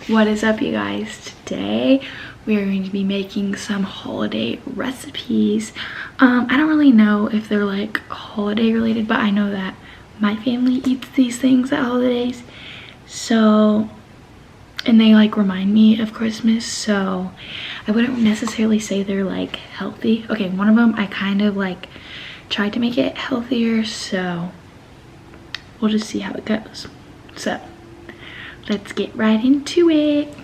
What is up, you guys? Today we are going to be making some holiday recipes. I don't really know if they're like holiday related, but I know that my family eats these things at holidays, so, and they like remind me of Christmas, so I wouldn't necessarily say they're like healthy. Okay, one of them I kind of like tried to make it healthier, so we'll just see how it goes. So let's get right into it.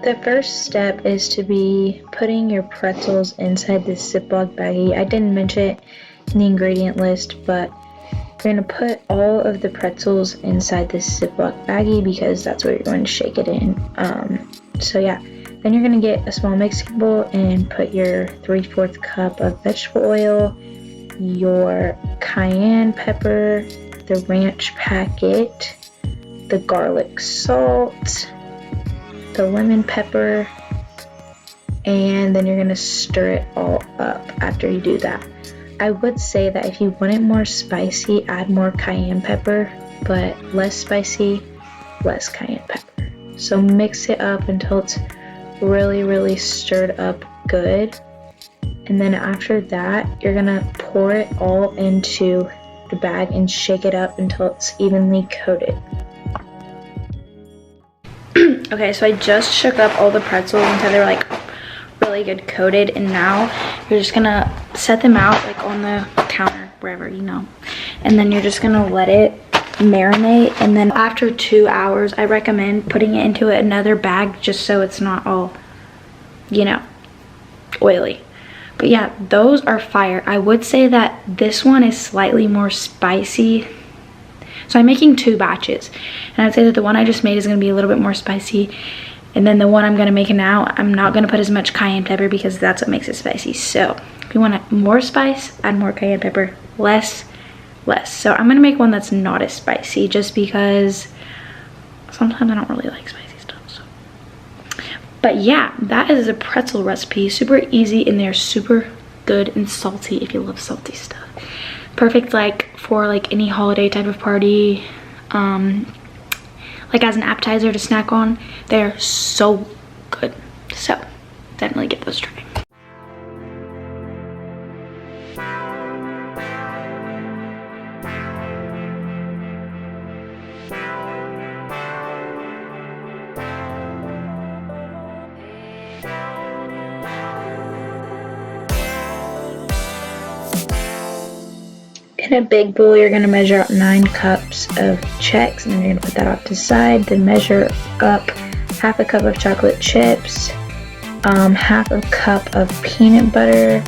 The first step is to be putting your pretzels inside this Ziploc baggie. I didn't mention it in the ingredient list, but you're going to put all of the pretzels inside this Ziploc baggie because that's where you're going to shake it in. So yeah, then you're going to get a small mixing bowl and put your 3/4 cup of vegetable oil, your cayenne pepper, the ranch packet, the garlic salt, the lemon pepper, and then you're going to stir it all up after you do that. I would say that if you want it more spicy, add more cayenne pepper, but less spicy, less cayenne pepper. So mix it up until it's really stirred up good. And then after that, you're gonna pour it all into the bag and shake it up until it's evenly coated. Okay, so I just shook up all the pretzels until they're like really good coated, and now you're just gonna set them out like on the counter, wherever, you know, and then you're just gonna let it marinate. And then after 2 hours, I recommend putting it into another bag just so it's not all, you know, oily. But yeah, those are fire. I would say that this one is slightly more spicy. So I'm making 2 batches, and I'd say that the one I just made is going to be a little bit more spicy, and then the one I'm going to make now, I'm not going to put as much cayenne pepper because that's what makes it spicy. So if you want more spice, add more cayenne pepper, less. So I'm going to make one that's not as spicy just because sometimes I don't really like spicy stuff. So. But yeah, that is a pretzel recipe. Super easy, and they're super good and salty if you love salty stuff. Perfect like for like any holiday type of party, like as an appetizer to snack on. They're so good, so definitely get those tried. In a big bowl, you're going to measure out 9 cups of Chex, and then you're going to put that off to the side. Then measure up 1/2 cup of chocolate chips, 1/2 cup of peanut butter,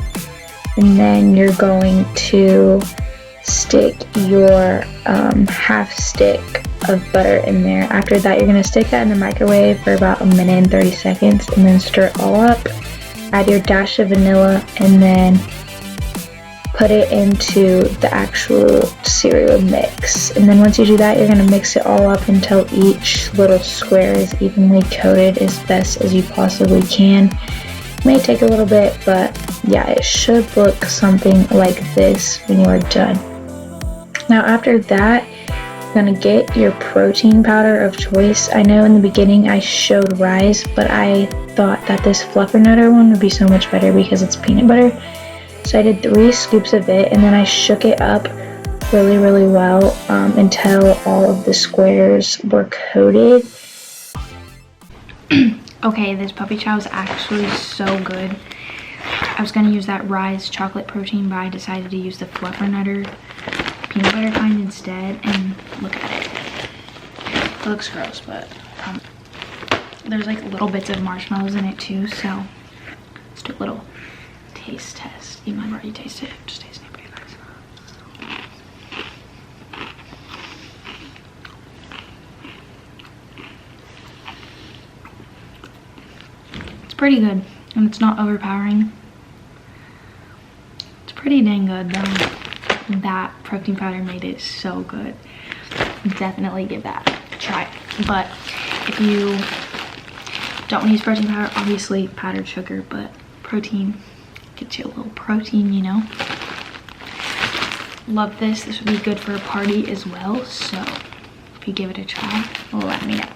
and then you're going to stick your 1/2 stick of butter in there. After that, you're going to stick that in the microwave for about 1 minute and 30 seconds, and then stir it all up. Add your dash of vanilla, and then put it into the actual cereal mix. And then once you do that, you're going to mix it all up until each little square is evenly coated as best as you possibly can. It may take a little bit, but yeah, it should look something like this when you are done. Now after that, you're going to get your protein powder of choice. I know in the beginning I showed rice, but I thought that this fluffernutter one would be so much better because it's peanut butter. So I did 3 scoops of it, and then I shook it up really well until all of the squares were coated. Okay, this puppy chow is actually so good. I was going to use that Rise chocolate protein, but I decided to use the fluffernutter peanut butter kind instead, and look at it. It looks gross, but there's like little bits of marshmallows in it too, so let's do a little taste test. Even though I've already tasted it, just tasting it for you guys. It's pretty good, and it's not overpowering. It's pretty dang good though. That protein powder made it so good. Definitely give that a try. But If you don't want to use protein powder, obviously powdered sugar, but protein, get you a little protein, you know. Love this. This would be good for a party as well, so if you give it a try, let me know.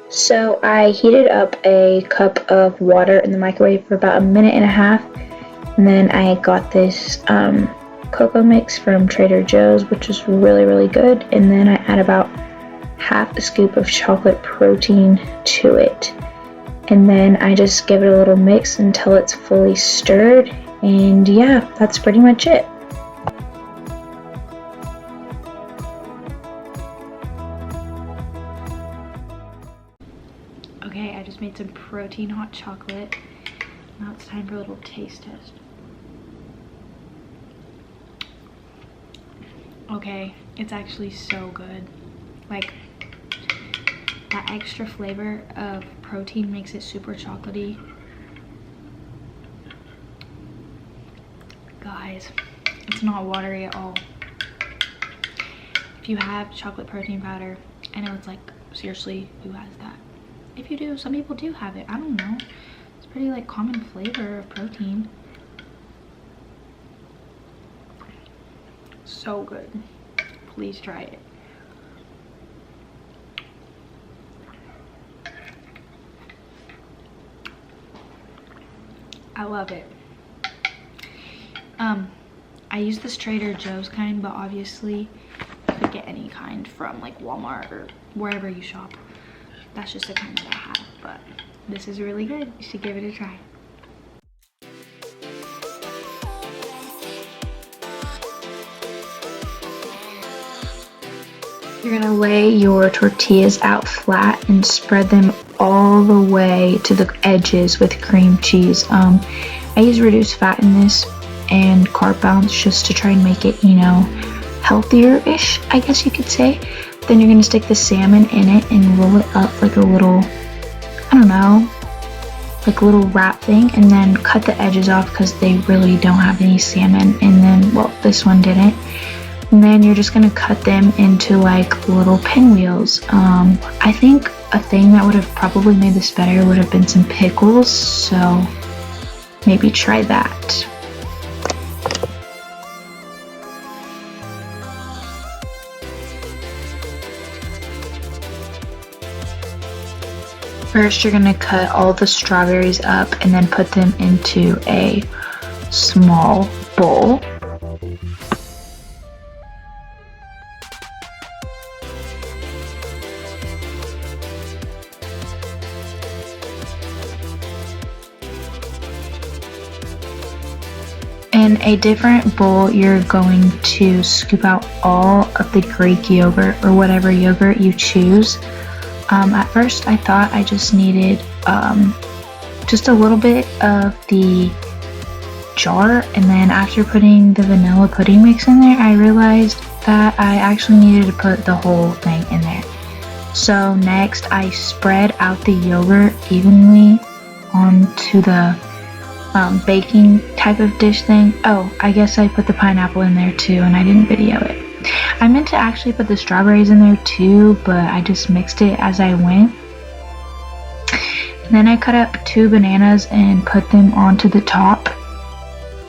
So I heated up a cup of water in the microwave for about 1.5 minutes, and then I got this cocoa mix from Trader Joe's, which is really, really good, and then I add about half a scoop of chocolate protein to it, and then I just give it a little mix until it's fully stirred, and yeah, that's pretty much it. Okay, I just made some protein hot chocolate. Now it's time for a little taste test. Okay, it's actually so good. Like, that extra flavor of protein makes it super chocolatey. Guys, it's not watery at all. If you have chocolate protein powder, I know it's like, seriously, who has that? If you do, some people do have it. I don't know. It's pretty like common flavor of protein. So good. Please try it. I love it. I use this Trader Joe's kind, but obviously you could get any kind from like Walmart or wherever you shop. That's just the kind that I have, but this is really good. You should give it a try. You're gonna lay your tortillas out flat and spread them all the way to the edges with cream cheese. I use reduced fat in this and carb balance just to try and make it, you know, healthier-ish, I guess you could say. Then you're gonna stick the salmon in it and roll it up like a little, I don't know, like a little wrap thing, and then cut the edges off because they really don't have any salmon. And then, well, this one didn't. And then you're just gonna cut them into like little pinwheels. I think a thing that would have probably made this better would have been some pickles, so maybe try that. First, you're gonna cut all the strawberries up and then put them into a small bowl. In a different bowl, you're going to scoop out all of the Greek yogurt or whatever yogurt you choose. At first, I thought I just needed just a little bit of the jar, and then after putting the vanilla pudding mix in there, I realized that I actually needed to put the whole thing in there. So next, I spread out the yogurt evenly onto the baking type of dish thing. Oh, I guess I put the pineapple in there too, and I didn't video it. I meant to actually put the strawberries in there too, but I just mixed it as I went. And then I cut up 2 bananas and put them onto the top.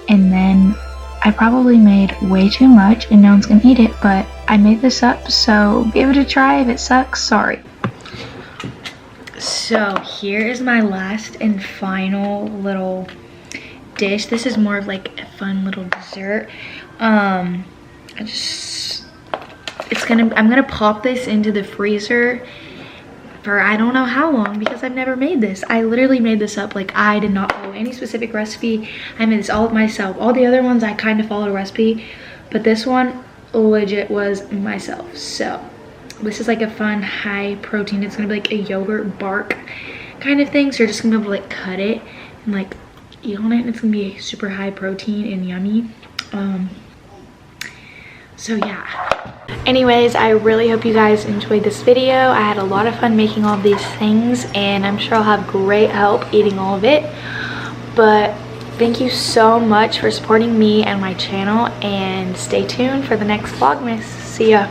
And then I probably made way too much and no one's gonna eat it, but I made this up, so give it a try. If it sucks, sorry. So here is my last and final little dish. This is more of like a fun little dessert. I'm gonna pop this into the freezer for I don't know how long because I've never made this. I literally made this up. Like, I did not follow any specific recipe. I made this all of myself. All the other ones I kind of followed a recipe, but this one legit was myself. So this is like a fun high protein. It's gonna be like a yogurt bark kind of thing, so you're just gonna be able to like cut it and like eat on it, and it's gonna be super high protein and yummy. So yeah. Anyways, I really hope you guys enjoyed this video. I had a lot of fun making all of these things, and I'm sure I'll have great help eating all of it. But thank you so much for supporting me and my channel, and stay tuned for the next Vlogmas. See ya.